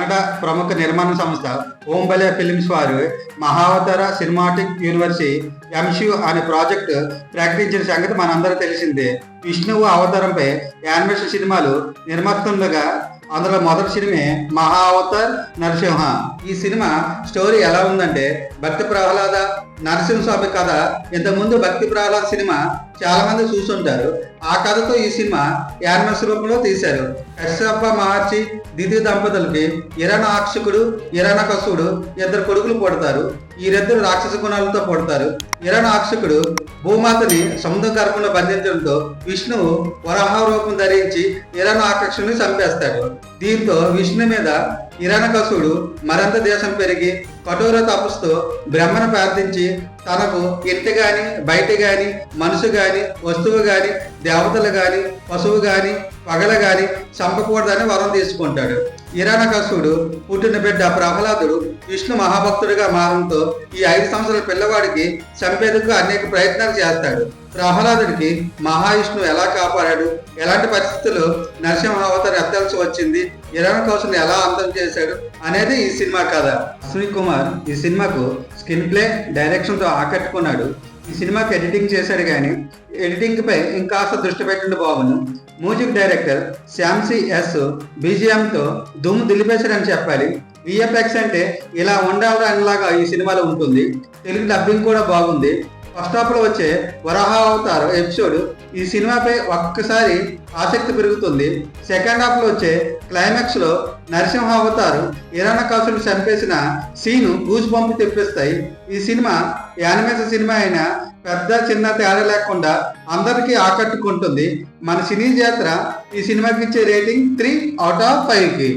కన్నడ ప్రముఖ నిర్మాణ సంస్థ ఓంబలే ఫిల్మ్స్ వారు మహావతార సినిమాటిక్ యూనివర్సిటీ ఎంసీయూ అనే ప్రాజెక్టు ప్రకటించిన సంగతి మనందరూ తెలిసిందే. విష్ణువు అవతారంపై యానిమేషన్ సినిమాలు నిర్మిస్తుండగా అందులో మొదటి సినిమే మహా అవతార్ నరసింహ. ఈ సినిమా స్టోరీ ఎలా ఉందంటే, భక్తి ప్రహ్లాద నరసింహస్వామి కథ. ఇంతకుముందు భక్తి ప్రహ్లాద సినిమా చాలా మంది చూసుంటారు. ఆ కథతో ఈ సినిమా యానిమేషన్ రూపంలో తీశారు. కశ్యప మహర్షి దితి దంపతులకి హిరణాక్షకుడు హిరణ్యకశిపుడు ఇద్దరు కొడుకులు పుడతారు. వీరిద్దరు రాక్షస గుణాలతో పుడతారు. హిరణాక్షకుడు భూమాతని సముద్ర గర్భంలో బంధించడంతో విష్ణువు వరాహ రూపం ధరించి హిరణ్యాక్షుని చంపేస్తాడు. దీంతో విష్ణు మీద హిరణ్యకశిపుడు మరింత దేశం పెరిగి కఠోర తపస్సుతో బ్రహ్మను ప్రార్థించి తనకు ఇంటి గాని బయట గాని మనుషు గాని వస్తువు గాని దేవతలు గాని పశువు గాని పగల గాని చంపకూడదని వరం తీసుకుంటాడు. హిరణ్యకశిపుడు పుట్టిన బిడ్డ ప్రహ్లాదుడు విష్ణు మహాభక్తుడిగా మారంతో ఈ 5 సంవత్సరాల పిల్లవాడికి చంపేందుకు అనేక ప్రయత్నాలు చేస్తాడు. ప్రహ్లాదుడికి మహావిష్ణువు ఎలా కాపాడాడు, ఎలాంటి పరిస్థితుల్లో నరసింహ అవతారం ఎత్తాల్సి వచ్చింది, హిరణ్యకశిపుని ఎలా అంతం చేశాడు అనేది ఈ సినిమా కథ. అశ్విని కుమార్ ఈ సినిమాకు స్క్రీన్ ప్లే డైరెక్షన్తో ఆకట్టుకున్నాడు. ఈ సినిమాకి ఎడిటింగ్ చేశాడు, కానీ ఎడిటింగ్ పై ఇంకాస్త దృష్టి పెట్టండి బాగుండు. మ్యూజిక్ డైరెక్టర్ శ్యామ్సి ఎస్ బీజిఎంతో దుమ్ము దులిపేశాడని చెప్పాలి. విఎఫ్ఎక్స్ అంటే ఇలా ఉండాలి అనేలాగా ఈ సినిమాలో ఉంటుంది. తెలుగు డబ్బింగ్ కూడా బాగుంది. ఫస్ట్ హాఫ్ లో వచ్చే వరాహ అవతార్ ఎపిసోడ్ ఈ సినిమాపై ఒక్కసారి ఆసక్తి పెరుగుతుంది. సెకండ్ హాఫ్ లో వచ్చే క్లైమాక్స్ లో నరసింహ అవతారు హిరణ్యకశిపుని చంపేసిన సీను గూస్ బంపు తెప్పిస్తాయి. ఈ సినిమా యానిమేషన్ సినిమా అయినా పెద్ద చిన్న తేడా లేకుండా అందరికీ ఆకట్టుకుంటుంది. మన సినీ జాతర ఈ సినిమాకి ఇచ్చే రేటింగ్ 3/5.